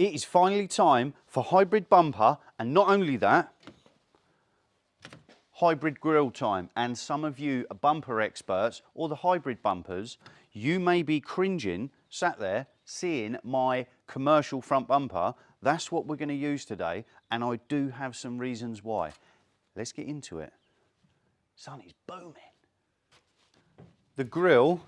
It is finally time for hybrid bumper, and not only that, hybrid grille time. And some of you bumper experts or the hybrid bumpers, you may be cringing, sat there, seeing my commercial front bumper. That's what we're going to use today, and I do have some reasons why. Let's get into it. Sun is booming. The grille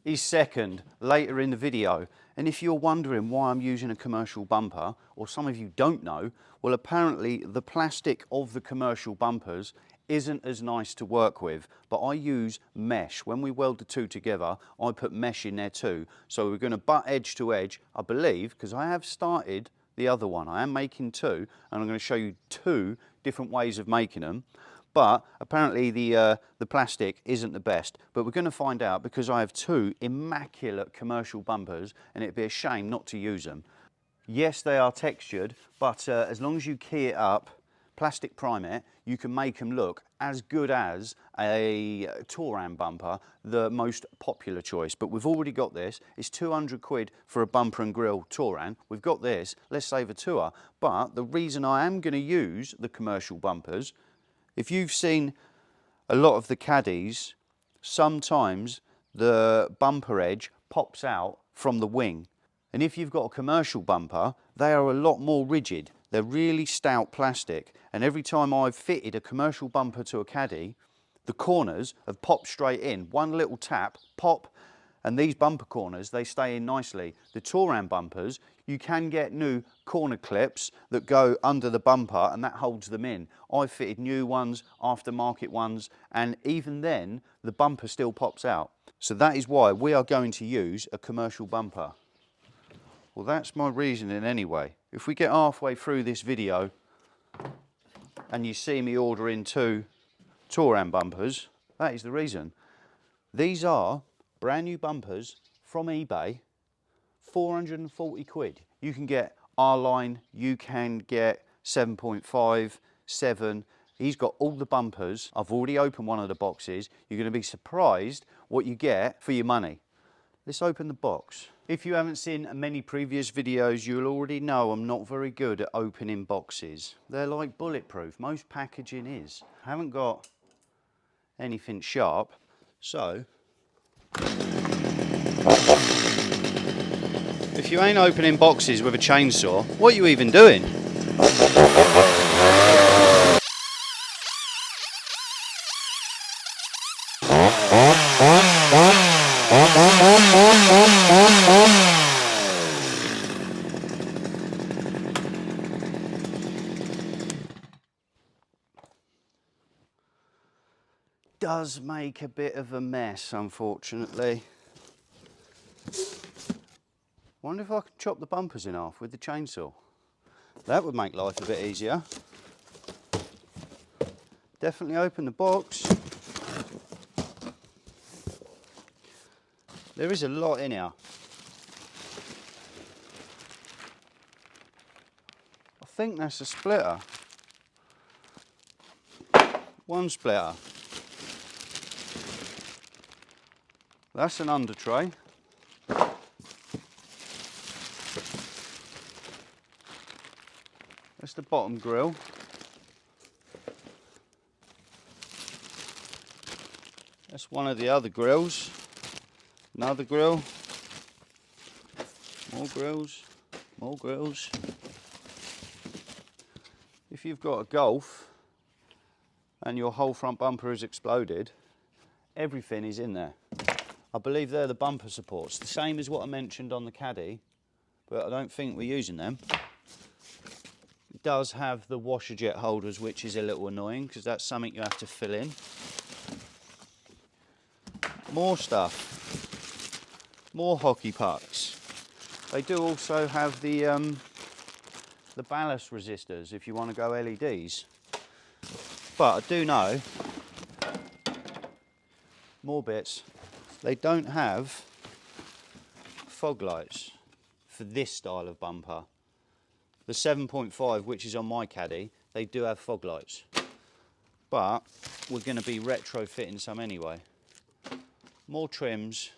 is second later in the video, and if you're wondering why I'm using a commercial bumper, or some of you don't know, well, apparently the plastic of the commercial bumpers isn't as nice to work with, but I use mesh. When we weld the two together, I put mesh in there too. So we're going to butt edge to edge, I believe, because I have started the other one. I am making two, and I'm going to show you two different ways of making them. But apparently the plastic isn't the best. But we're going to find out, because I have two immaculate commercial bumpers, and it'd be a shame not to use them. Yes, they are textured, but as long as you key it up, plastic prime it, you can make them look as good as a Touran bumper, the most popular choice. But we've already got this. It's 200 quid for a bumper and grille Touran. We've got this. Let's save a tour. But the reason I am going to use the commercial bumpers, if you've seen a lot of the caddies, sometimes the bumper edge pops out from the wing. And if you've got a commercial bumper, they are a lot more rigid. They're really stout plastic. And every time I've fitted a commercial bumper to a caddy, the corners have popped straight in. One little tap, pop, and these bumper corners, they stay in nicely. The Touran bumpers, you can get new corner clips that go under the bumper, and that holds them in. I've fitted new ones, aftermarket ones, and even then, the bumper still pops out. So that is why we are going to use a commercial bumper. Well, that's my reasoning anyway. If we get halfway through this video and you see me ordering two Touran bumpers, that is the reason. These are brand new bumpers from eBay, 440 quid. You can get R-line, you can get 7.5, 7. He's got all the bumpers. I've already opened one of the boxes. You're going to be surprised what you get for your money. Let's open the box. If you haven't seen many previous videos, you'll already know I'm not very good at opening boxes. They're like bulletproof. Most packaging is. I haven't got anything sharp, so if you ain't opening boxes with a chainsaw, what are you even doing? Does make a bit of a mess, unfortunately. Wonder if I could chop the bumpers in half with the chainsaw. That would make life a bit easier. Definitely open the box. There is a lot in here. I think that's a splitter. One splitter. That's an under tray. That's the bottom grille. That's one of the other grills. Another grill. More grills. More grills. If you've got a Golf and your whole front bumper has exploded, everything is in there. I believe they're the bumper supports, the same as what I mentioned on the caddy, but I don't think we're using them. It does have the washer jet holders, which is a little annoying because that's something you have to fill in. More stuff, more hockey pucks. They do also have the ballast resistors if you want to go LEDs. But I do know, more bits, they don't have fog lights for this style of bumper. The 7.5, which is on my caddy, they do have fog lights. But we're going to be retrofitting some anyway. More trims.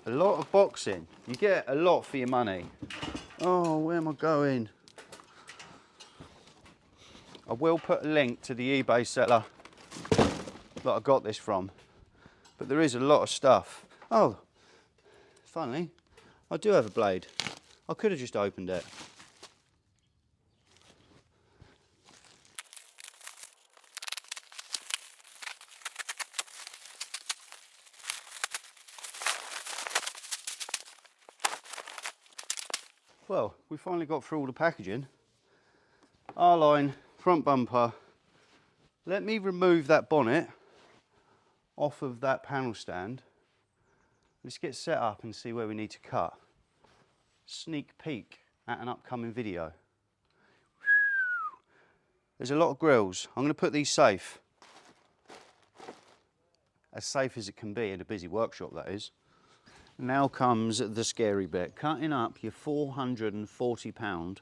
A lot of boxing. You get a lot for your money. Oh, where am I going? I will put a link to the eBay seller that I got this from. But there is a lot of stuff. Oh, funny, I do have a blade. I could have just opened it. Well, we finally got through all the packaging. R-line, front bumper. Let me remove that bonnet off of that panel stand. Let's get set up and see where we need to cut. Sneak peek at an upcoming video. There's a lot of grills. I'm going to put these safe. As safe as it can be in a busy workshop, that is. Now comes the scary bit. Cutting up your £440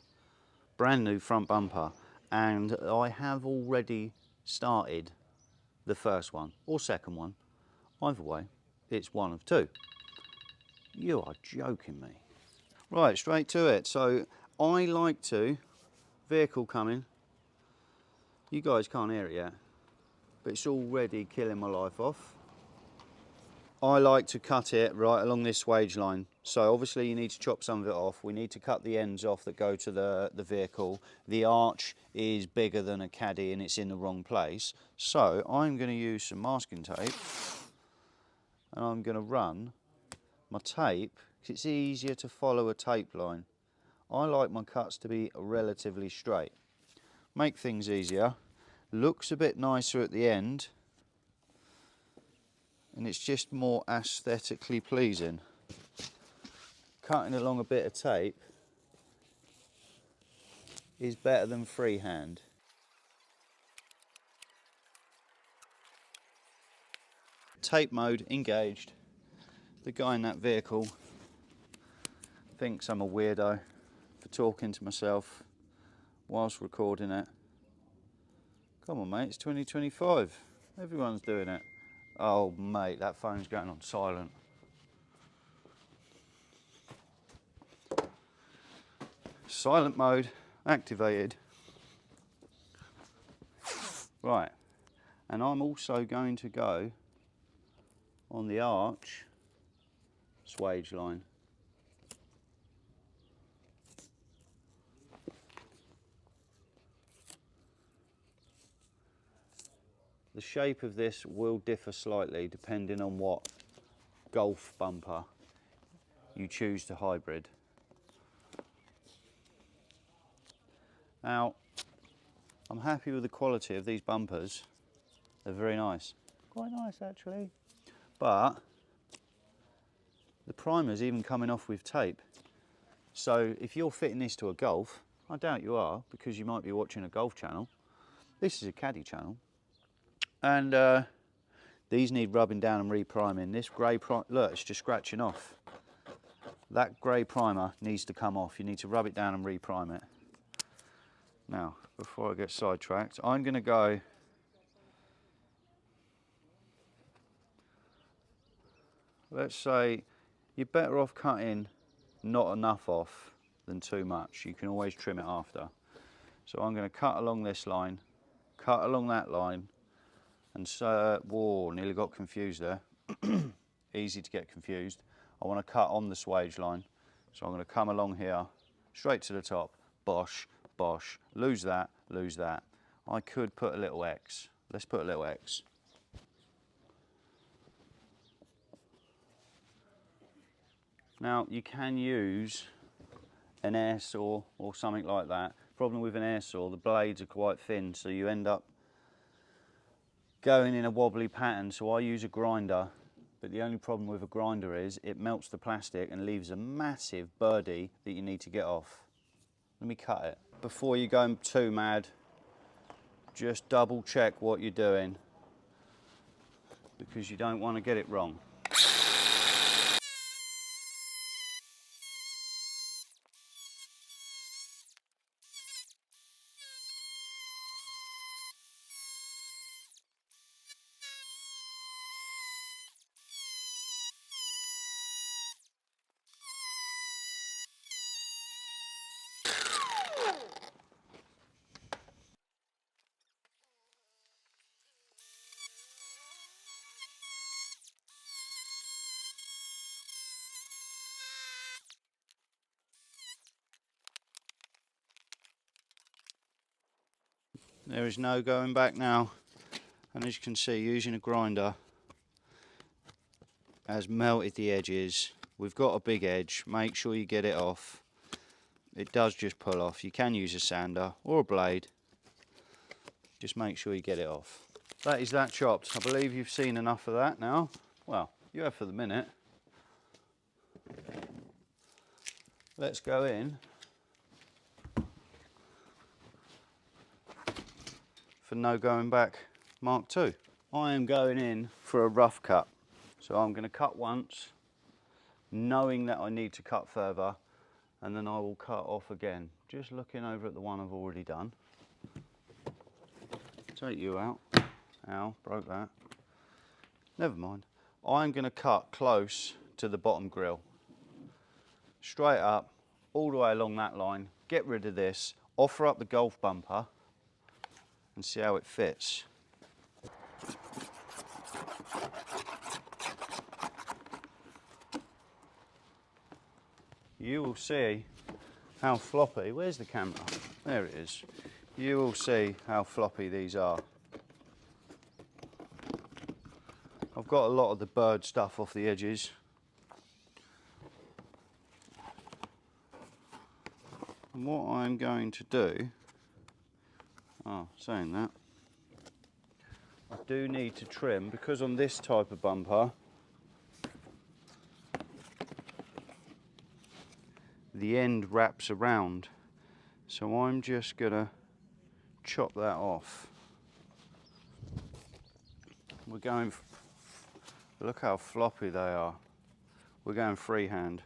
brand new front bumper. And I have already started the first one or second one. Either way, it's one of two. You are joking me. Right, straight to it. So I like to, vehicle coming. You guys can't hear it yet, but it's already killing my life off. I like to cut it right along this wage line. So obviously you need to chop some of it off. We need to cut the ends off that go to the vehicle. The arch is bigger than a caddy and it's in the wrong place. So I'm going to use some masking tape and I'm going to run my tape, because it's easier to follow a tape line. I like my cuts to be relatively straight. Make things easier. Looks a bit nicer at the end. And it's just more aesthetically pleasing. Cutting along a bit of tape is better than freehand. Tape mode engaged. The guy in that vehicle thinks I'm a weirdo for talking to myself whilst recording it. Come on, mate, it's 2025. Everyone's doing it. Oh, mate, that phone's going on silent. Silent mode activated. Right, and I'm also going to go on the arch swage line. The shape of this will differ slightly depending on what Golf bumper you choose to hybrid. Now, I'm happy with the quality of these bumpers. They're very nice. Quite nice actually. But the primer's even coming off with tape. So if you're fitting this to a Golf, I doubt you are because you might be watching a Golf channel. This is a caddy channel. And these need rubbing down and repriming. This grey primer, look, it's just scratching off. That grey primer needs to come off. You need to rub it down and reprime it. Now, before I get sidetracked, I'm going to go let's say you're better off cutting not enough off than too much. You can always trim it after. So I'm going to cut along this line, cut along that line, and so, whoa, nearly got confused there. Easy to get confused. I want to cut on the swage line. So I'm going to come along here, straight to the top, bosh, bosh, lose that, lose that. I could put a little X. Let's put a little X. Now, you can use an air saw or something like that. Problem with an air saw, the blades are quite thin, so you end up going in a wobbly pattern, so I use a grinder. But the only problem with a grinder is it melts the plastic and leaves a massive birdie that you need to get off. Let me cut it. Before you go too mad, just double check what you're doing because you don't want to get it wrong. There is no going back now. And as you can see, using a grinder has melted the edges. We've got a big edge, make sure you get it off. It does just pull off. You can use a sander or a blade. Just make sure you get it off. That is that chopped. I believe you've seen enough of that now. Well, you have for the minute. Let's go in for no going back Mark II. I am going in for a rough cut. So I'm going to cut once, knowing that I need to cut further, and then I will cut off again. Just looking over at the one I've already done. Take you out. Ow, broke that. Never mind. I'm going to cut close to the bottom grill. Straight up, all the way along that line. Get rid of this, offer up the golf bumper, and see how it fits. You will see how floppy, where's the camera? There it is. You will see how floppy these are. I've got a lot of the bird stuff off the edges. And what I'm going to do, saying that, I do need to trim, because on this type of bumper, the end wraps around, so I'm just gonna chop that off. We're going, look how floppy they are. We're going freehand.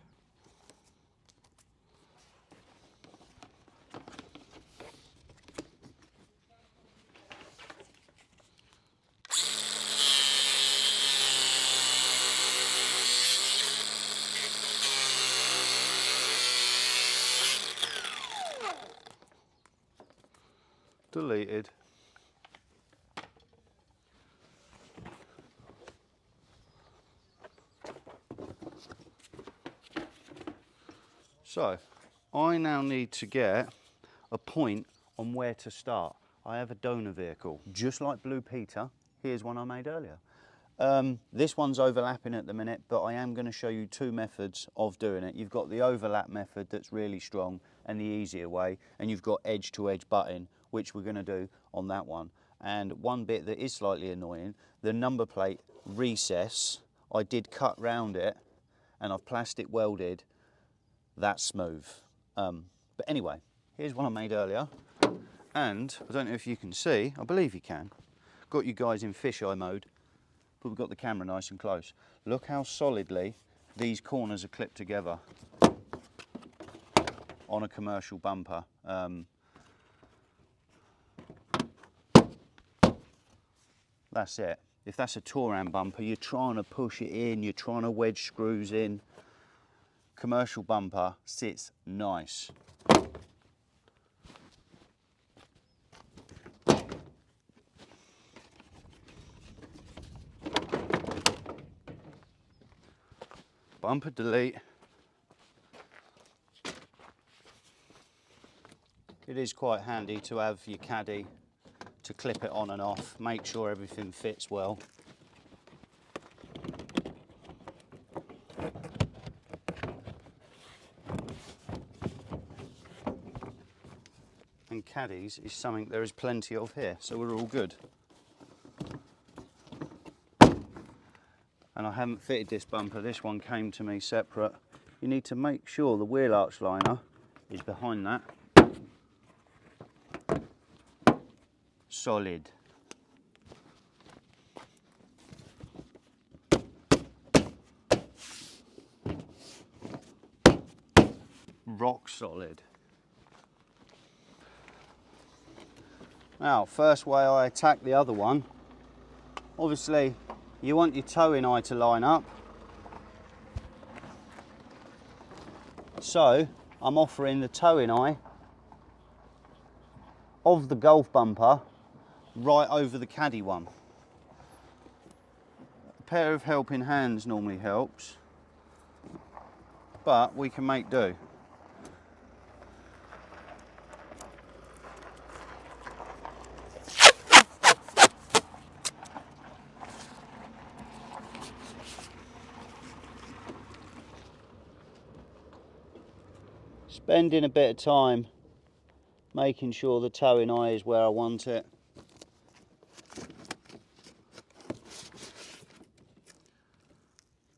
Deleted. So, I now need to get a point on where to start. I have a donor vehicle, just like Blue Peter. Here's one I made earlier. This one's overlapping at the minute, but I am going to show you two methods of doing it. You've got the overlap method that's really strong and the easier way, and you've got edge to edge butting, which we're going to do on that one. And one bit that is slightly annoying, the number plate recess, I did cut round it and I've plastic welded. That's smooth. But anyway, here's one I made earlier, and I don't know if you can see, I believe you can. Got you guys in fisheye mode, but we've got the camera nice and close. Look how solidly these corners are clipped together on a commercial bumper. That's it. If that's a Touran bumper, you're trying to push it in, you're trying to wedge screws in. Commercial bumper sits nice. Bumper delete. It is quite handy to have your caddy to clip it on and off, make sure everything fits well. And caddies is something there is plenty of here, so we're all good. And I haven't fitted this bumper, this one came to me separate. You need to make sure the wheel arch liner is behind that. Solid. Rock solid. Now, first way I attack the other one, obviously you want your towing eye to line up. So I'm offering the towing eye of the golf bumper right over the caddy one. A pair of helping hands normally helps, but we can make do. spending a bit of time making sure the towing eye is where I want it.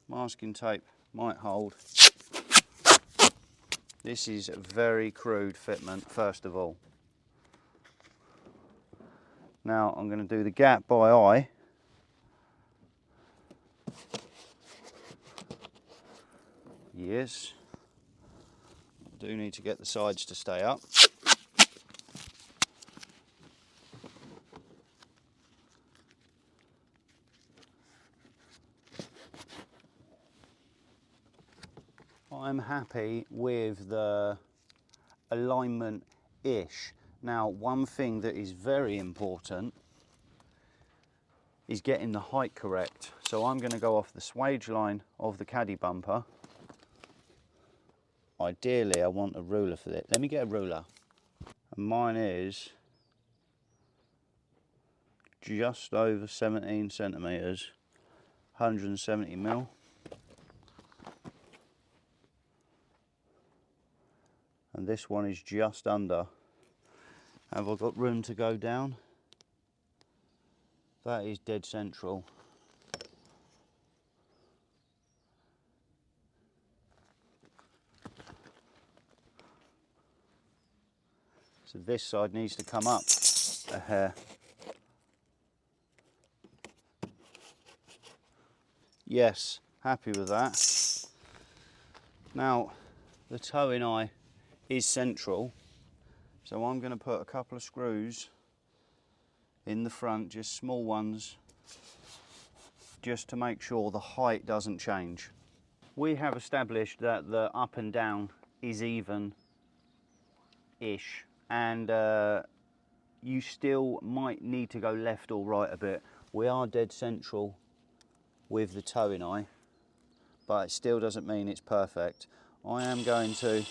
Masking tape might hold. This is a very crude fitment, first of all. Now I'm going to do the gap by eye. Yes. I do need to get the sides to stay up. I'm happy with the alignment-ish. Now, one thing that is very important is getting the height correct. So I'm going to go off the swage line of the caddy bumper. Ideally, I want a ruler for this. Let me get a ruler. And mine is just over 17 centimetres, 170 mil. And this one is just under. Have I got room to go down? That is dead central. So this side needs to come up a hair. Yes, happy with that. Now, the towing eye is central, so I'm going to put a couple of screws in the front, just small ones, just to make sure the height doesn't change. We have established that the up and down is even-ish, and you still might need to go left or right a bit. We are dead central with the towing eye, but it still doesn't mean it's perfect. I am going to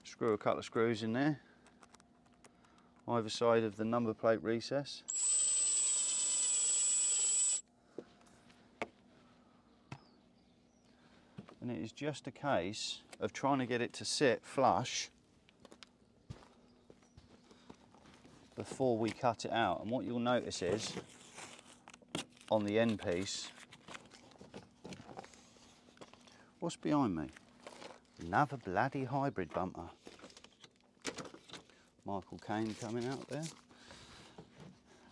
screw a couple of screws in there, either side of the number plate recess. And it is just a case of trying to get it to sit flush before we cut it out. And what you'll notice is, on the end piece, what's behind me? Another bloody hybrid bumper. Michael Caine coming out there.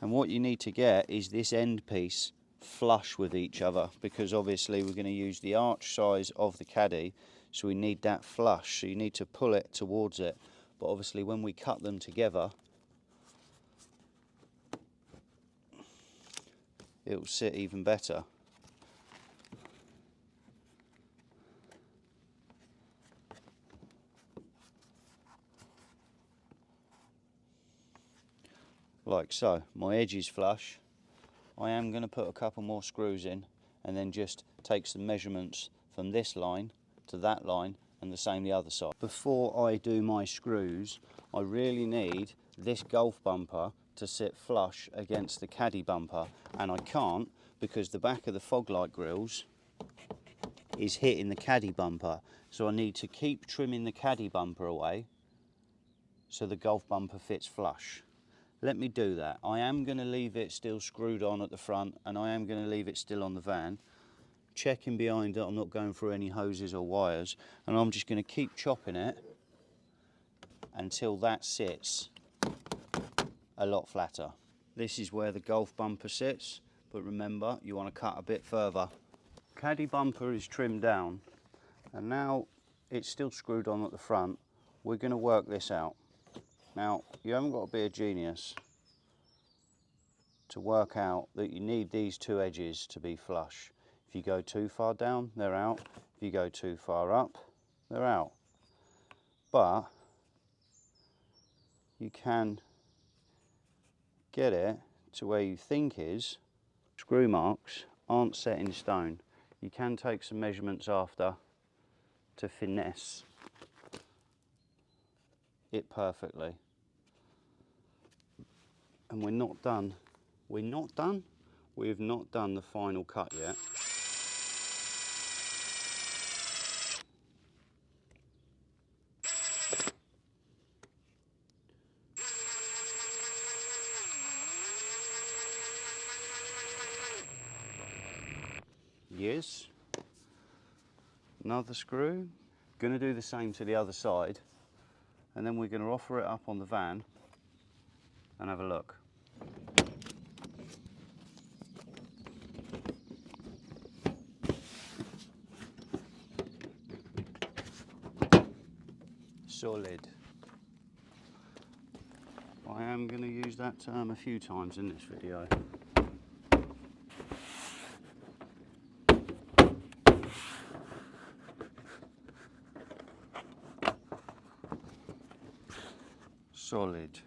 And what you need to get is this end piece flush with each other, because obviously we're going to use the arch size of the caddy, so we need that flush. So you need to pull it towards it. But obviously when we cut them together, it'll sit even better. Like so. My edge is flush. I am going to put a couple more screws in and then just take some measurements from this line to that line and the same the other side. Before I do my screws, I really need this Golf bumper to sit flush against the caddy bumper, and I can't because the back of the fog light grills is hitting the caddy bumper. So I need to keep trimming the caddy bumper away so the Golf bumper fits flush. Let me do that. I am going to leave it still screwed on at the front, and I am going to leave it still on the van. Checking behind that I'm not going through any hoses or wires, and I'm just going to keep chopping it until that sits a lot flatter. This is where the Golf bumper sits, but remember, you want to cut a bit further. Caddy bumper is trimmed down, and now it's still screwed on at the front. We're going to work this out. Now, you haven't got to be a genius to work out that you need these two edges to be flush. If you go too far down, they're out. If you go too far up, they're out. But you can get it to where you think is. Screw marks aren't set in stone. You can take some measurements after to finesse it perfectly. And we're not done. We're not done? We have not done the final cut yet. this. Another screw. Going to do the same to the other side, and then we're going to offer it up on the van and have a look. Solid. I am going to use that term a few times in this video. Solid.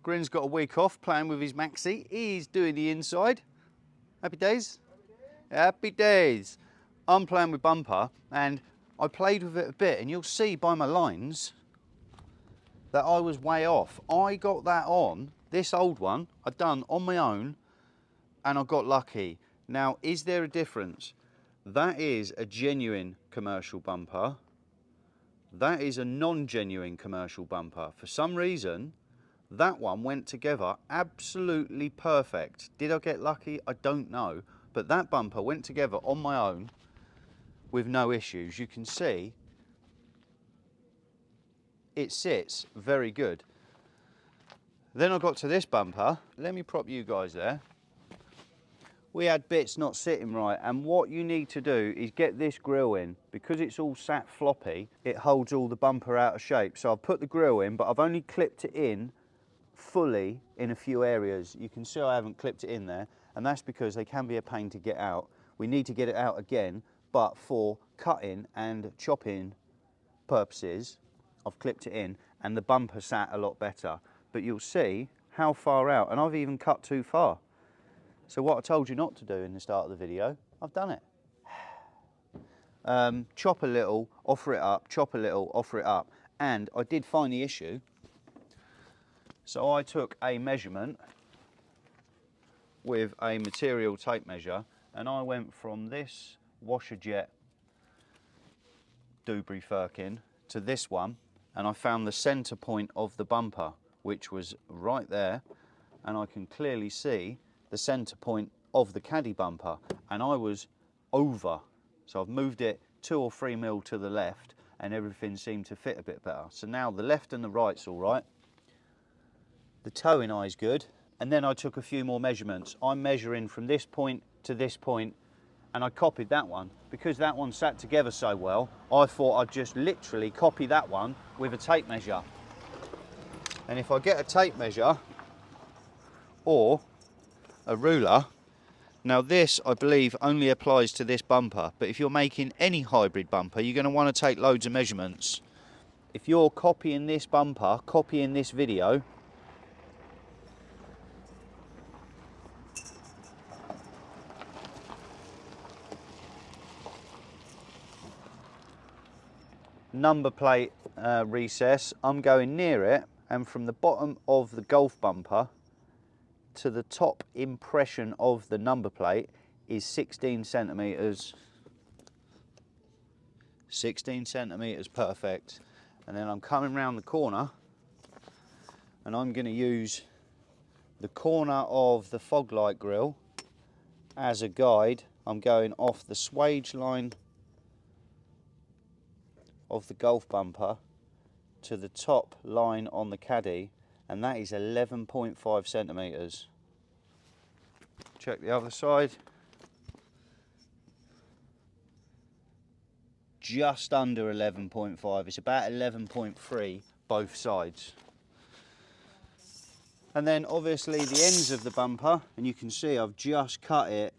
Grin's got a week off playing with his maxi. He's doing the inside. Happy days? Happy days. I'm playing with bumper and I played with it a bit, and you'll see by my lines that I was way off. I got that on, this old one, I'd done on my own, and I got lucky. Now, is there a difference? That is a genuine commercial bumper. That is a non-genuine commercial bumper. For some reason, that one went together absolutely perfect. Did I get lucky? I don't know. But that bumper went together on my own with no issues. You can see it sits very good. Then I got to this bumper. Let me prop you guys there. We had bits not sitting right, and what you need to do is get this grille in. Because it's all sat floppy, it holds all the bumper out of shape. So I've put the grille in, but I've only clipped it in fully in a few areas. You can see I haven't clipped it in there, and that's because they can be a pain to get out. We need to get it out again, but for cutting and chopping purposes, I've clipped it in, and the bumper sat a lot better. But you'll see how far out, and I've even cut too far. So what I told you not to do in the start of the video, I've done it. Chop a little, offer it up, chop a little, offer it up. And I did find the issue. So I took a measurement with a material tape measure, and I went from this washer jet Dubry Firkin to this one, and I found the center point of the bumper, which was right there, and I can clearly see the center point of the caddy bumper, and I was over. So I've moved it 2 or 3 mil to the left, and everything seemed to fit a bit better. So now the left and the right's all right. The towing eye's good, and then I took a few more measurements. I'm measuring from this point to this point, and I copied that one. Because that one sat together so well, I thought I'd just literally copy that one with a tape measure. And if I get a tape measure or a ruler, now this I believe only applies to this bumper, but if you're making any hybrid bumper, you're going to want to take loads of measurements. If you're copying this bumper, copying this video, number plate recess, I'm going near it, and from the bottom of the Golf bumper to the top impression of the number plate is 16 centimeters. 16 centimeters, perfect. And then I'm coming round the corner, and I'm going to use the corner of the fog light grille as a guide. I'm going off the swage line of the Golf bumper to the top line on the caddy, and that is 11.5 centimeters. Check the other side. Just under 11.5. It's about 11.3 both sides. And then obviously the ends of the bumper, and you can see I've just cut it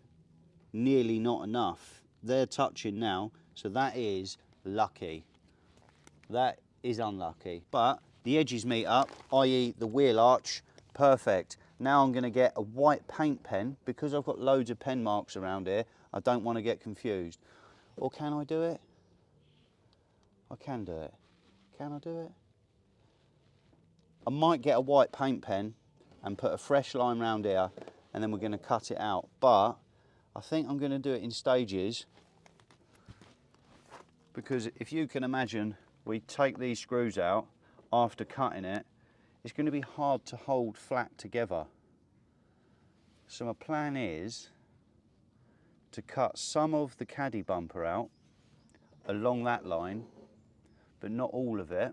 nearly not enough. They're touching now, so that is lucky. That is unlucky, but the edges meet up, i.e. the wheel arch, perfect. Now I'm going to get a white paint pen, because I've got loads of pen marks around here. I don't want to get confused. Or can I do it? I can do it. Can I do it? I might get a white paint pen and put a fresh line around here, and then we're going to cut it out. But I think I'm going to do it in stages, because if you can imagine, we take these screws out after cutting it, it's going to be hard to hold flat together. So my plan is to cut some of the caddy bumper out along that line, but not all of it,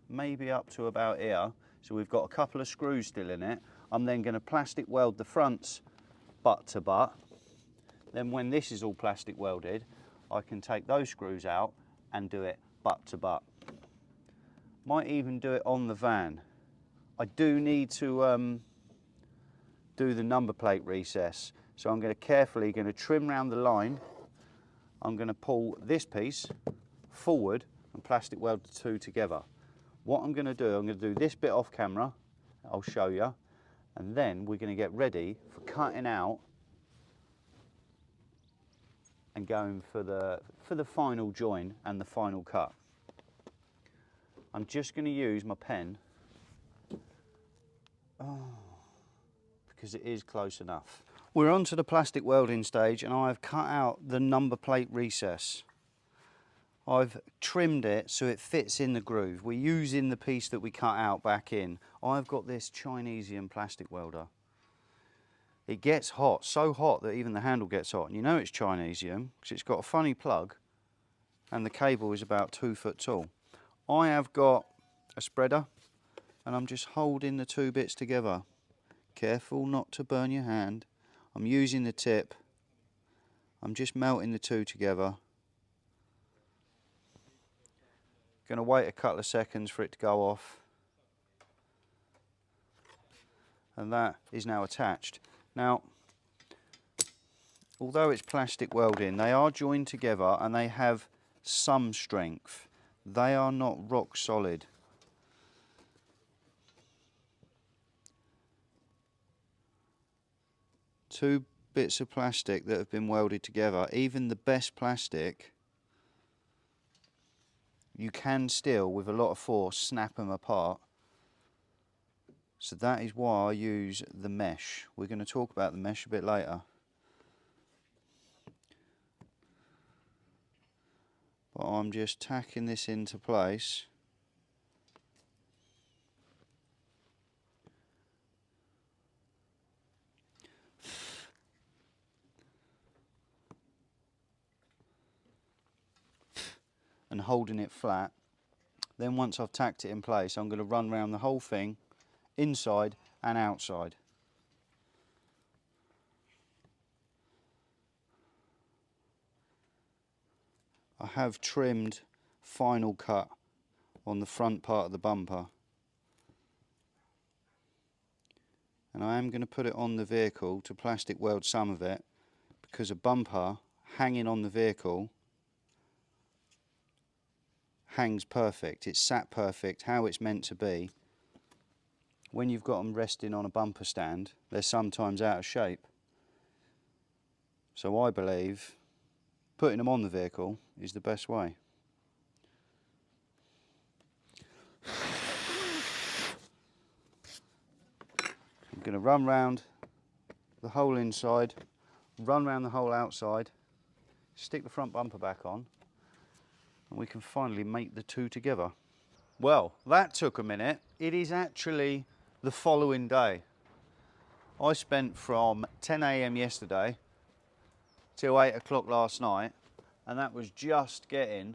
maybe up to about here. So we've got a couple of screws still in it. I'm then going to plastic weld the fronts butt to butt. Then when this is all plastic welded, I can take those screws out and do it butt to butt. Might even do it on the van. I do need to do the number plate recess. So I'm going to carefully trim around the line. I'm going to pull this piece forward and plastic weld the two together. What I'm going to do, I'm going to do this bit off camera, I'll show you, and then we're going to get ready for cutting out and going for the final join and the final cut. I'm just going to use my pen because it is close enough. We're on to the plastic welding stage, and I've cut out the number plate recess. I've trimmed it so it fits in the groove. We're using the piece that we cut out back in. I've got this Chinesian plastic welder. It gets hot, so hot that even the handle gets hot. And you know it's Chinesian because it's got a funny plug and the cable is about 2 foot tall. I have got a spreader and I'm just holding the two bits together. Careful not to burn your hand. I'm using the tip. I'm just melting the two together. Going to wait a couple of seconds for it to go off. And that is now attached. Now, although it's plastic welding, they are joined together and they have some strength. They are not rock solid. Two bits of plastic that have been welded together, even the best plastic, you can still, with a lot of force, snap them apart. So that is why I use the mesh. We're going to talk about the mesh a bit later. But I'm just tacking this into place. And holding it flat. Then once I've tacked it in place, I'm going to run around the whole thing, inside and outside. I have trimmed final cut on the front part of the bumper. And I am going to put it on the vehicle to plastic weld some of it, because a bumper hanging on the vehicle hangs perfect. It's sat perfect, how it's meant to be. When you've got them resting on a bumper stand, they're sometimes out of shape. So I believe putting them on the vehicle is the best way. I'm going to run round the whole inside, run round the whole outside, stick the front bumper back on, and we can finally make the two together. Well, that took a minute. It is actually the following day. I spent from 10 AM yesterday till 8 o'clock last night, and that was just getting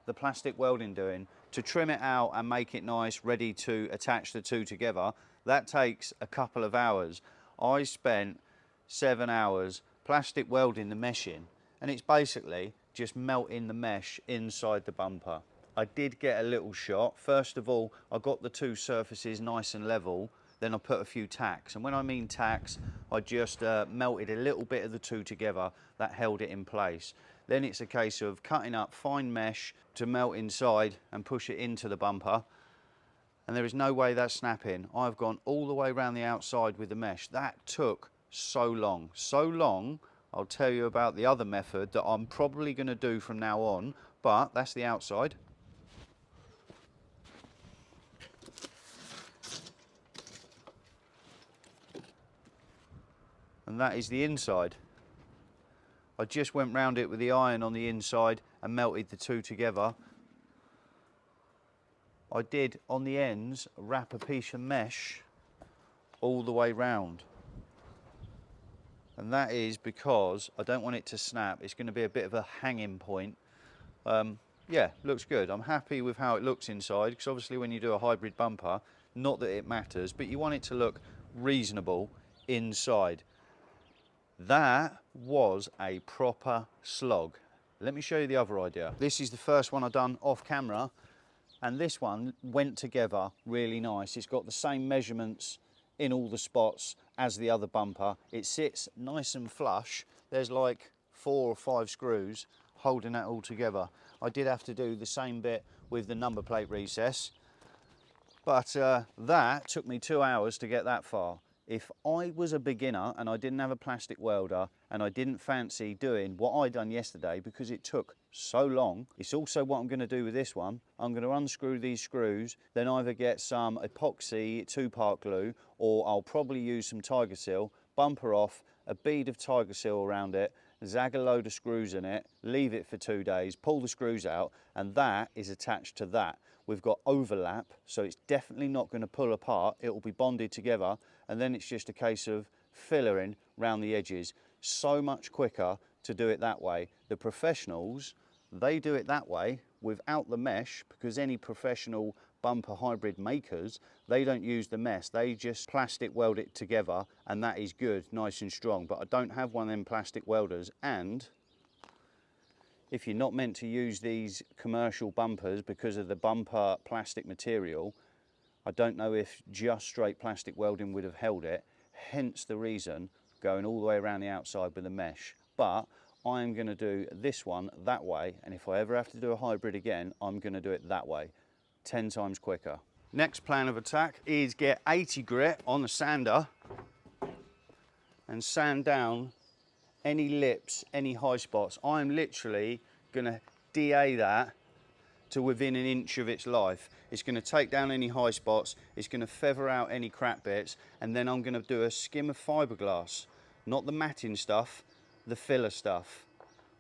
the plastic welding doing. To trim it out and make it nice, ready to attach the two together, that takes a couple of hours. I spent 7 hours plastic welding the mesh in, and it's basically just melting the mesh inside the bumper. I did get a little shot. First of all, I got the two surfaces nice and level, then I put a few tacks. And when I mean tacks, I just melted a little bit of the two together. That held it in place. Then it's a case of cutting up fine mesh to melt inside and push it into the bumper. And there is no way that's snapping. I've gone all the way around the outside with the mesh. That took so long. So long, I'll tell you about the other method that I'm probably going to do from now on, but that's the outside. And that is the inside. I just went round it with the iron on the inside and melted the two together. I did, on the ends, wrap a piece of mesh all the way round. And that is because I don't want it to snap. It's going to be a bit of a hanging point. Yeah, looks good. I'm happy with how it looks inside, because obviously when you do a hybrid bumper, not that it matters, but you want it to look reasonable inside. That was a proper slog. Let me show you the other idea. This is the first one I've done off camera, and this one went together really nice. It's got the same measurements in all the spots as the other bumper. It sits nice and flush. There's like 4 or 5 screws holding that all together. I did have to do the same bit with the number plate recess, but that took me 2 hours to get that far. If I was a beginner and I didn't have a plastic welder and I didn't fancy doing what I done yesterday, because it took so long, it's also what I'm going to do with this one. I'm going to unscrew these screws, then either get some epoxy 2-part glue, or I'll probably use some Tiger Seal, bumper off, a bead of Tiger Seal around it, zag a load of screws in it, leave it for 2 days, pull the screws out, and that is attached to that. We've got overlap, so it's definitely not going to pull apart. It will be bonded together, and then it's just a case of fillering round the edges. So much quicker to do it that way. The professionals, they do it that way without the mesh, because any professional bumper hybrid makers, they don't use the mesh. They just plastic weld it together, and that is good, nice and strong. But I don't have one of them plastic welders, and if you're not meant to use these commercial bumpers because of the bumper plastic material, I don't know if just straight plastic welding would have held it, hence the reason going all the way around the outside with a mesh. But I'm going to do this one that way, and if I ever have to do a hybrid again, I'm going to do it that way, 10 times quicker. Next plan of attack is get 80 grit on the sander and sand down any lips, any high spots. I'm literally going to DA that to within 1 inch of its life. It's going to take down any high spots, it's going to feather out any crap bits, and then I'm going to do a skim of fiberglass, not the matting stuff, the filler stuff,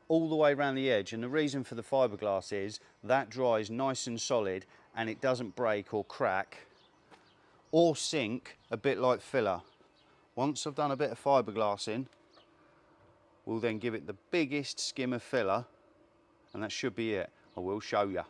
all the way around the edge. And the reason for the fiberglass is that dries nice and solid, and it doesn't break or crack or sink, a bit like filler. Once I've done a bit of fiberglass in, we'll then give it the biggest skim of filler, and that should be it. I will show you.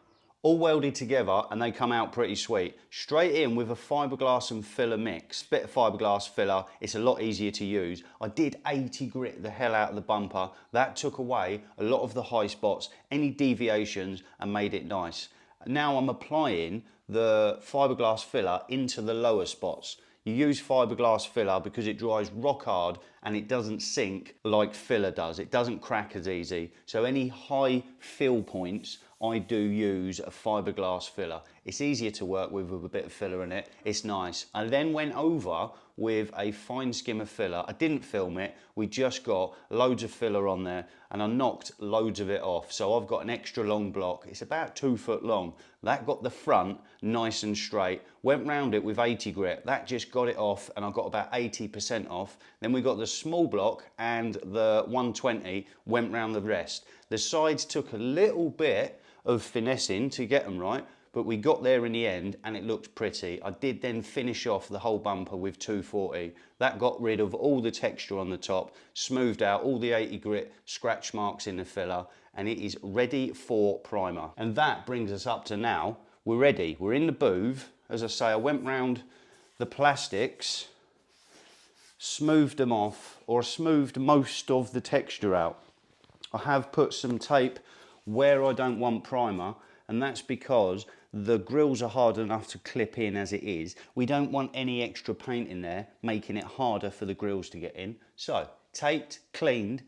All welded together, and they come out pretty sweet. Straight in with a fiberglass and filler mix. Bit of fiberglass filler, it's a lot easier to use. I did 80 grit the hell out of the bumper. That took away a lot of the high spots, any deviations, and made it nice. Now I'm applying the fiberglass filler into the lower spots. You use fiberglass filler because it dries rock hard and it doesn't sink like filler does. It doesn't crack as easy. So any high fill points, I do use a fiberglass filler. It's easier to work with a bit of filler in it. It's nice. I then went over with a fine skim of filler. I didn't film it. We just got loads of filler on there, and I knocked loads of it off. So I've got an extra long block. It's about 2 foot long. That got the front nice and straight. Went round it with 80 grit. That just got it off, and I got about 80% off. Then we got the small block and the 120 went round the rest. The sides took a little bit of finessing to get them right, but we got there in the end and it looked pretty. I did then finish off the whole bumper with 240. That got rid of all the texture on the top, smoothed out all the 80 grit scratch marks in the filler, and it is ready for primer. And that brings us up to now. We're ready, we're in the booth. As I say, I went round the plastics, smoothed them off, or smoothed most of the texture out. I have put some tape where I don't want primer, and that's because the grills are hard enough to clip in as it is. We don't want any extra paint in there, making it harder for the grills to get in. So, taped, cleaned.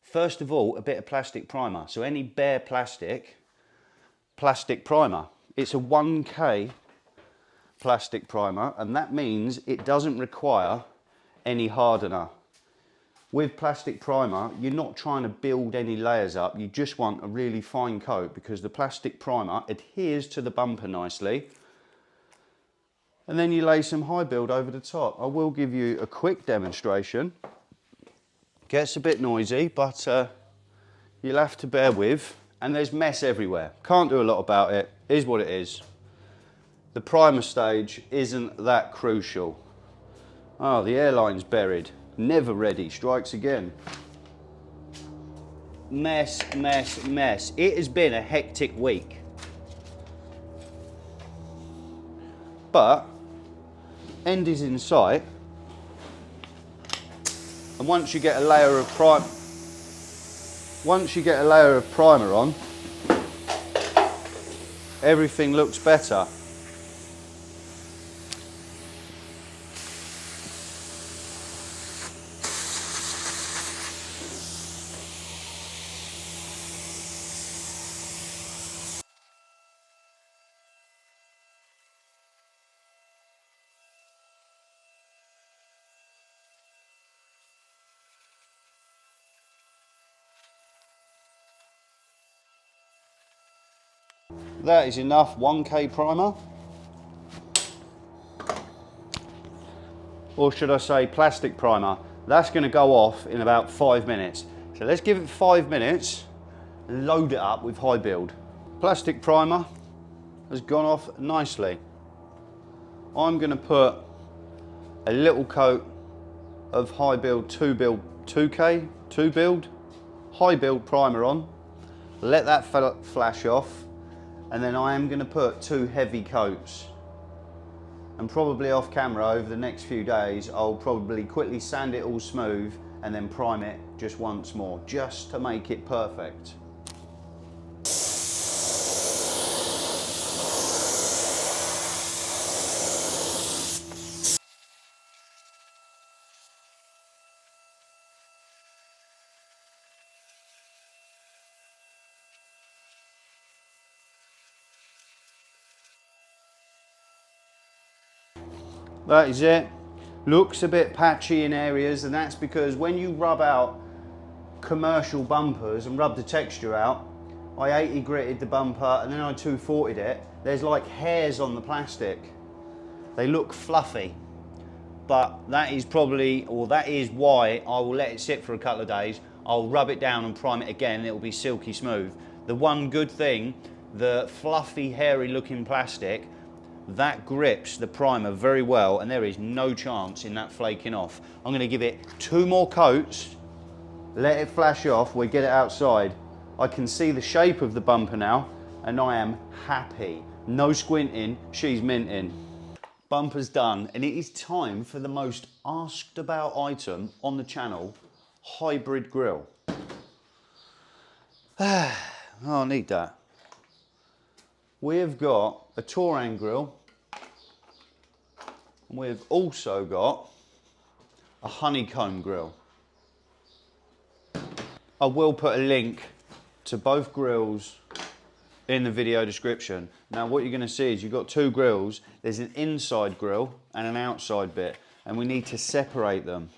First of all, a bit of plastic primer. So any bare plastic primer. It's a 1K plastic primer, and that means it doesn't require any hardener. With plastic primer, you're not trying to build any layers up, you just want a really fine coat, because the plastic primer adheres to the bumper nicely. And then you lay some high build over the top. I will give you a quick demonstration. Gets a bit noisy, but you'll have to bear with. And there's mess everywhere. Can't do a lot about it, is what it is. The primer stage isn't that crucial. Oh, the airline's buried. Never ready, strikes again. Mess, mess, mess. It has been a hectic week. But end is in sight. And once you get a layer of primer on, everything looks better. That is enough 1K primer. Or should I say plastic primer. That's going to go off in about 5 minutes. So let's give it 5 minutes and load it up with high build. Plastic primer has gone off nicely. I'm going to put a little coat of high build 2K high build primer on. Let that flash off, and then I am going to put 2 heavy coats. And probably off camera over the next few days, I'll probably quickly sand it all smooth and then prime it just once more, just to make it perfect. That is it. Looks a bit patchy in areas, and that's because when you rub out commercial bumpers and rub the texture out, I 80 gritted the bumper and then I 240'd it. There's like hairs on the plastic. They look fluffy, but that is probably, or that is why I will let it sit for a couple of days. I'll rub it down and prime it again, and it will be silky smooth. The one good thing, the fluffy, hairy looking plastic, that grips the primer very well, and there is no chance in that flaking off. I'm going to give it 2 more coats, let it flash off, we'll get it outside. I can see the shape of the bumper now, and I am happy. No squinting, she's minting. Bumper's done, and it is time for the most asked about item on the channel, hybrid grille. Oh, I need that. We've got a Touran grille, and we've also got a Honeycomb grille. I will put a link to both grills in the video description. Now what you're going to see is you've got 2 grills. There's an inside grill and an outside bit, and we need to separate them,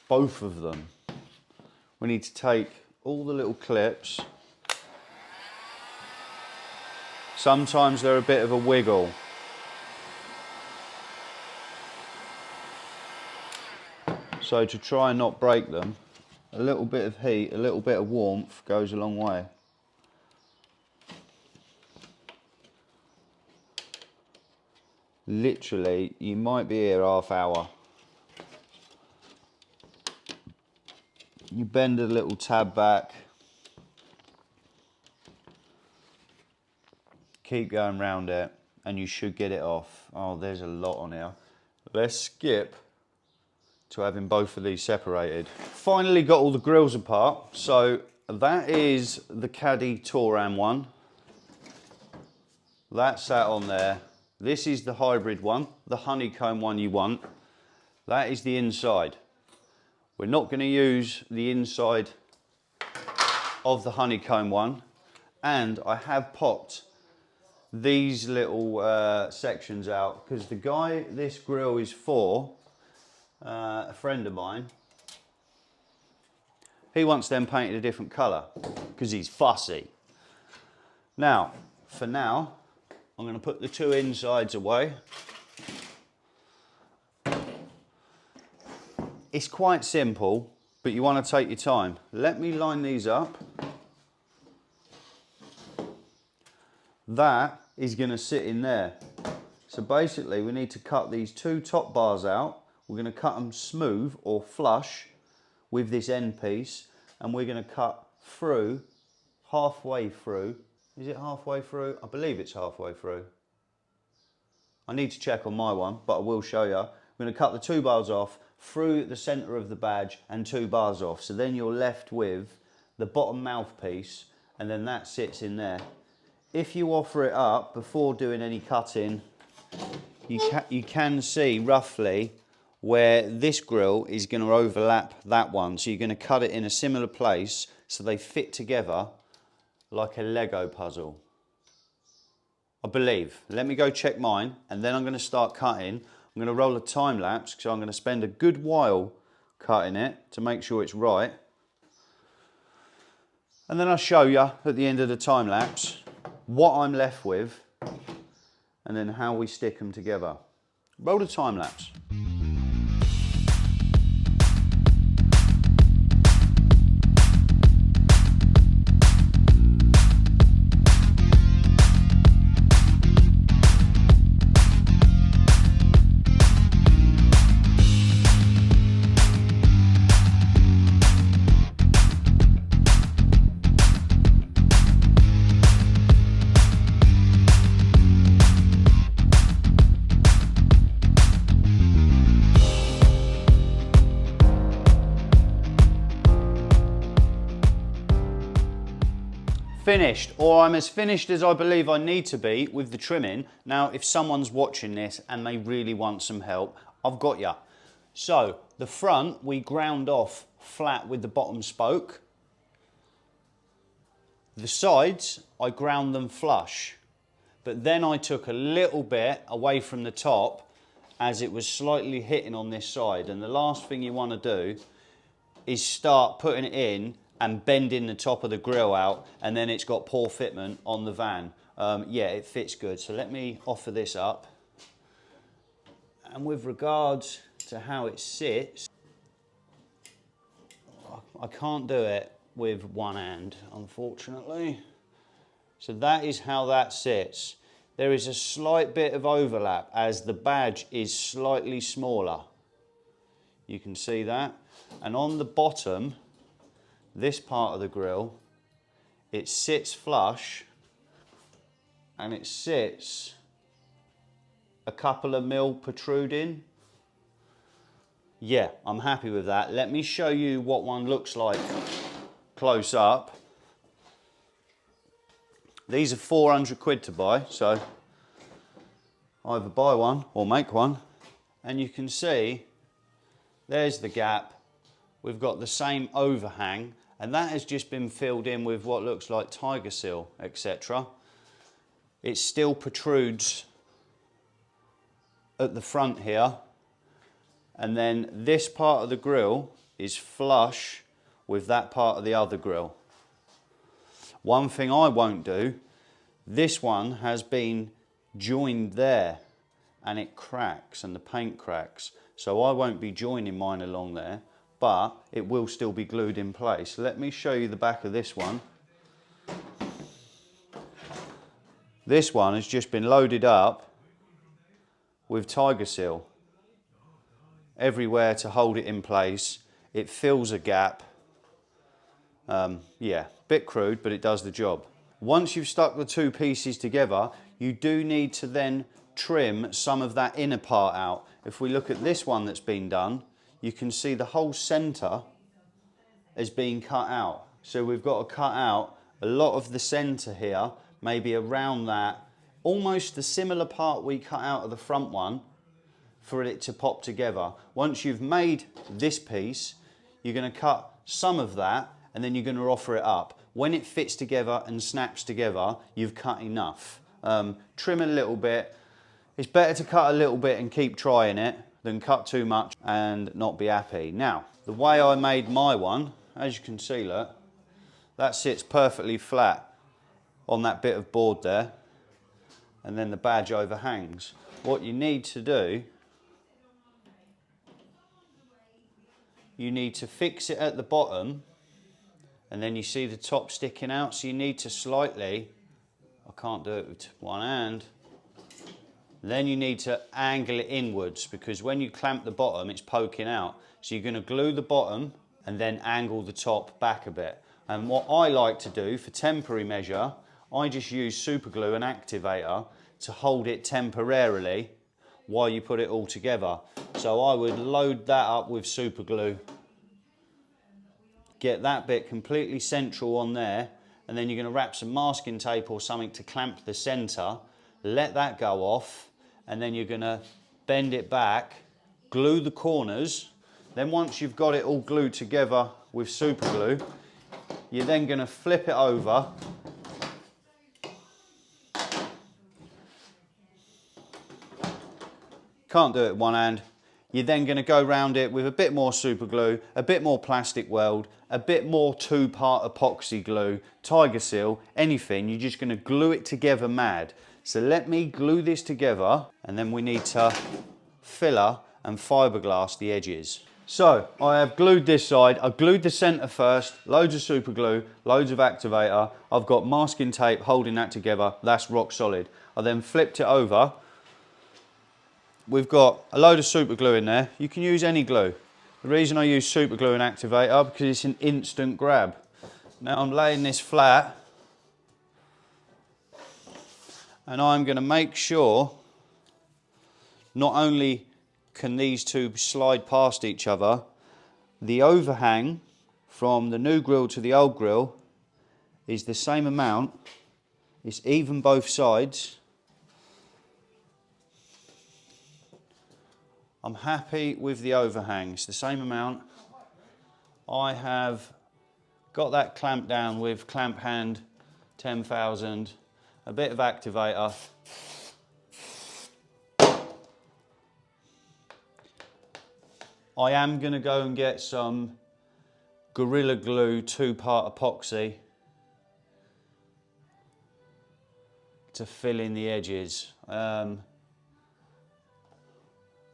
both of them. We need to take all the little clips. Sometimes they're a bit of a wiggle. So to try and not break them, a little bit of heat, a little bit of warmth goes a long way. Literally, you might be here half hour. You bend a little tab back. Keep going round it, and you should get it off. Oh, there's a lot on here. Let's skip to having both of these separated. Finally got all the grills apart. So that is the Caddy Touran one. That's sat on there. This is the hybrid one, the Honeycomb one you want. That is the inside. We're not going to use the inside of the Honeycomb one, and I have popped these little sections out because the guy this grill is for, a friend of mine, he wants them painted a different colour because he's fussy. Now, for now, I'm going to put the 2 insides away. It's quite simple, but you want to take your time. Let me line these up. That is going to sit in there. So basically we need to cut these 2 top bars out. We're going to cut them smooth or flush with this end piece, and we're going to cut through, halfway through. Is it halfway through? I believe it's halfway through. I need to check on my one, but I will show you. I'm going to cut the 2 bars off through the centre of the badge and 2 bars off. So then you're left with the bottom mouthpiece, and then that sits in there. If you offer it up before doing any cutting, you can see roughly where this grill is going to overlap that one. So you're going to cut it in a similar place so they fit together like a Lego puzzle. I believe. Let me go check mine, and then I'm going to start cutting. I'm going to roll a time lapse because I'm going to spend a good while cutting it to make sure it's right. And then I'll show you at the end of the time lapse what I'm left with and then how we stick them together. Roll the time lapse. Finished, or I'm as finished as I believe I need to be with the trimming. Now, if someone's watching this and they really want some help, I've got you. So, the front we ground off flat with the bottom spoke. The sides, I ground them flush. But then I took a little bit away from the top as it was slightly hitting on this side. And the last thing you want to do is start putting it in and bending the top of the grill out, and then it's got poor fitment on the van. Yeah, it fits good. So let me offer this up. And with regards to how it sits, I can't do it with one hand, unfortunately. So that is how that sits. There is a slight bit of overlap as the badge is slightly smaller. You can see that. And on the bottom, this part of the grill, it sits flush and it sits a couple of mil protruding. Yeah, I'm happy with that. Let me show you what one looks like close up. These are 400 quid to buy, so either buy one or make one. And you can see there's the gap. We've got the same overhang, and that has just been filled in with what looks like tiger seal, etc. It still protrudes at the front here, and then this part of the grill is flush with that part of the other grill. One thing I won't do, this one has been joined there and it cracks and the paint cracks, so I won't be joining mine along there, but it will still be glued in place. Let me show you the back of this one. This one has just been loaded up with tiger seal everywhere to hold it in place. It fills a gap. Yeah, bit crude, but it does the job. Once you've stuck the two pieces together, you do need to then trim some of that inner part out. If we look at this one that's been done, you can see the whole centre is being cut out. So we've got to cut out a lot of the centre here, maybe around that, almost the similar part we cut out of the front one for it to pop together. Once you've made this piece, you're going to cut some of that and then you're going to offer it up. When it fits together and snaps together, you've cut enough. Trim a little bit. It's better to cut a little bit and keep trying it than cut too much and not be happy. Now, the way I made my one, as you can see, look, that sits perfectly flat on that bit of board there, and then the badge overhangs. What you need to do, you need to fix it at the bottom, and then you see the top sticking out, so you need to slightly, I can't do it with one hand, Then you need to angle it inwards, because when you clamp the bottom, it's poking out. So you're going to glue the bottom and then angle the top back a bit. And what I like to do for temporary measure, I just use super glue and activator to hold it temporarily while you put it all together. So I would load that up with super glue, get that bit completely central on there, and then you're going to wrap some masking tape or something to clamp the center, let that go off, and then you're going to bend it back, glue the corners. Then once you've got it all glued together with super glue, you're then going to flip it over. Can't do it with one hand. You're then going to go around it with a bit more super glue, a bit more plastic weld, a bit more two-part epoxy glue, tiger seal, anything. You're just going to glue it together mad. So let me glue this together, and then we need to filler and fiberglass the edges. So I have glued this side. I glued the center first, loads of super glue, loads of activator. I've got masking tape holding that together. That's rock solid. I then flipped it over. We've got a load of super glue in there. You can use any glue. The reason I use super glue and activator, because it's an instant grab. Now I'm laying this flat, and I'm going to make sure not only can these two slide past each other, the overhang from the new grill to the old grill is the same amount. It's even both sides. I'm happy with the overhang. It's the same amount. I have got that clamped down with clamp hand 10,000, a bit of activator. I am going to go and get some Gorilla Glue two-part epoxy to fill in the edges.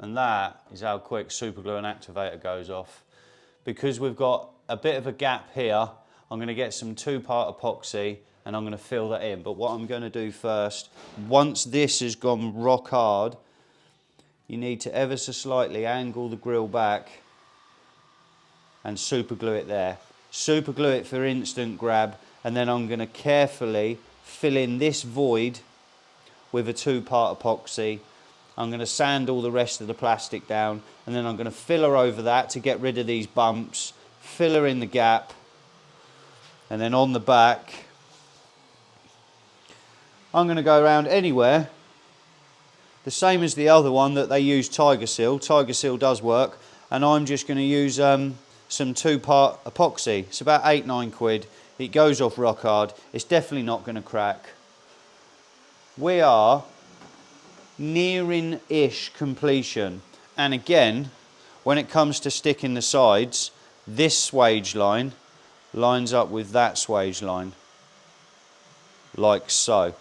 And that is how quick super glue and activator goes off. Because we've got a bit of a gap here, I'm going to get some two-part epoxy and I'm going to fill that in. But what I'm going to do first, once this has gone rock hard, you need to ever so slightly angle the grill back and super glue it there. Super glue it for instant grab, and then I'm going to carefully fill in this void with a two-part epoxy. I'm going to sand all the rest of the plastic down, and then I'm going to filler over that to get rid of these bumps, filler in the gap, and then on the back I'm going to go around anywhere, the same as the other one that they use tiger seal. Tiger seal does work, and I'm just going to use some two-part epoxy. It's about 8-9 quid. It goes off rock hard. It's definitely not going to crack. We are nearing-ish completion, and again, when it comes to sticking the sides, this swage line lines up with that swage line, like so.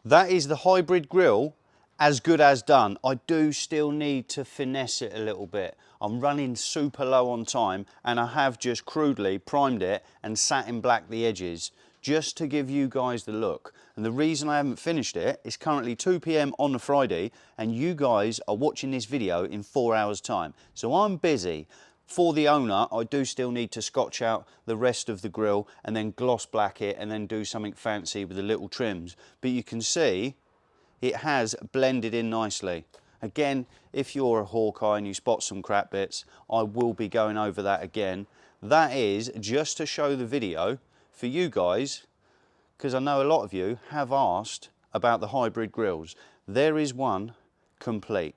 That is the hybrid grill, as good as done. I do still need to finesse it a little bit. I'm running super low on time, and I have just crudely primed it and satin black the edges just to give you guys the look. And the reason I haven't finished it is currently 2 p.m. on a Friday, and you guys are watching this video in 4 hours time. So I'm busy. For the owner, I do still need to scotch out the rest of the grill and then gloss black it and then do something fancy with the little trims. But you can see it has blended in nicely. Again, if you're a Hawkeye and you spot some crap bits, I will be going over that again. That is just to show the video for you guys, because I know a lot of you have asked about the hybrid grills. There is one complete.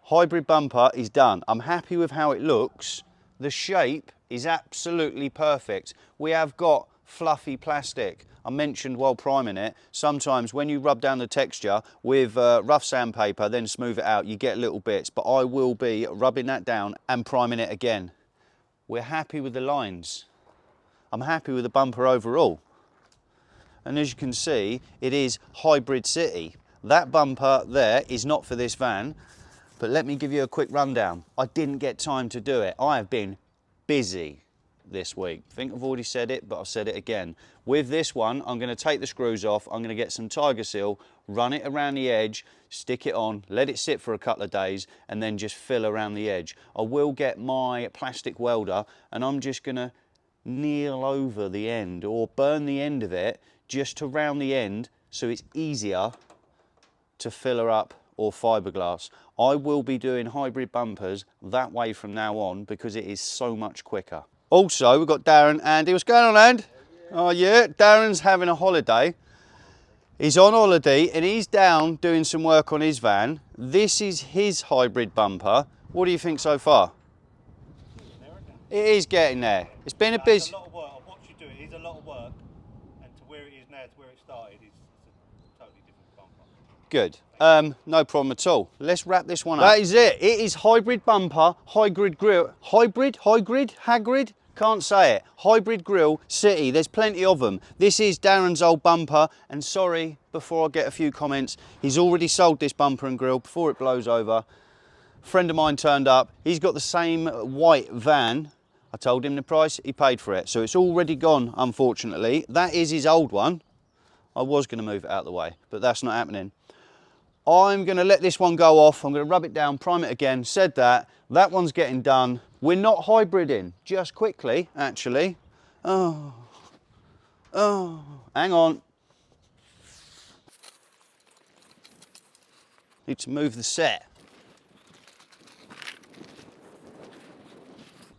Hybrid bumper is done. I'm happy with how it looks. The shape is absolutely perfect. We have got fluffy plastic. I mentioned while priming it, sometimes when you rub down the texture with rough sandpaper, then smooth it out, you get little bits, but I will be rubbing that down and priming it again. We're happy with the lines. I'm happy with the bumper overall. And as you can see, it is Hybrid City. that bumper there is not for this van, but let me give you a quick rundown. I didn't get time to do it. I have been busy this week. I think I've already said it, but I'll said it again. With this one, I'm going to take the screws off, I'm going to get some Tiger Seal, run it around the edge, stick it on, let it sit for a couple of days, and then just fill around the edge. I will get my plastic welder, and I'm just going to kneel over the end or burn the end of it just to round the end so it's easier to fill her up or fiberglass. I will be doing hybrid bumpers that way from now on because it is so much quicker. Also, we've got Darren. Andy, what's going on, Andy? Oh yeah, Darren's having a holiday. He's on holiday and he's down doing some work on his van. This is his hybrid bumper. What do you think so far? It is getting there. It's been a busy... It's a lot of work. I've watched you do it. It is a lot of work. And to where it is now, to where it started, it's a totally different bumper. Good. No problem at all. Let's wrap this one up. That is it. It is hybrid bumper, hybrid grill. Hagrid? Can't say it. Hybrid grill, city. There's plenty of them. This is Darren's old bumper. And sorry, before I get a few comments, he's already sold this bumper and grill before it blows over. A friend of mine turned up. He's got the same white van. I told him the price, he paid for it. So it's already gone, unfortunately. That is his old one. I was going to move it out of the way, but that's not happening. I'm going to let this one go off. I'm going to rub it down, prime it again. Said that. That one's getting done. We're not hybriding, just quickly, actually. Oh, hang on. Need to move the set.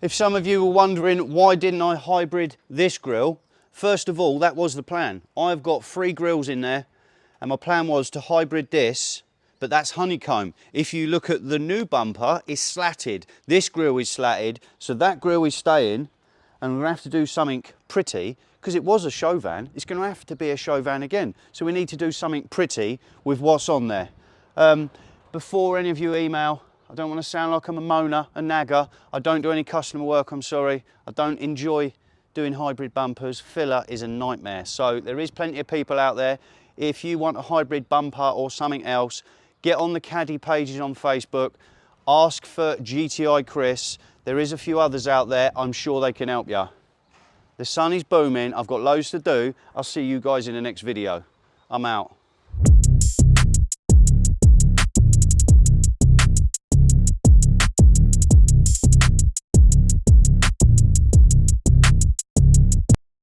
If some of you were wondering why didn't I hybrid this grill, first of all, that was the plan. I've got 3 grills in there and my plan was to hybrid this, but that's honeycomb. If you look at the new bumper, it's slatted. This grill is slatted, so that grill is staying, and we're going to have to do something pretty, because it was a show van, it's going to have to be a show van again. So we need to do something pretty with what's on there. Before any of you email, I don't want to sound like I'm a moaner, a nagger. I don't do any customer work, I'm sorry. I don't enjoy doing hybrid bumpers. Filler is a nightmare. So there is plenty of people out there. If you want a hybrid bumper or something else, get on the caddy pages on Facebook, ask for GTI Chris. There is a few others out there, I'm sure they can help you. The sun is booming, I've got loads to do. I'll see you guys in the next video. I'm out.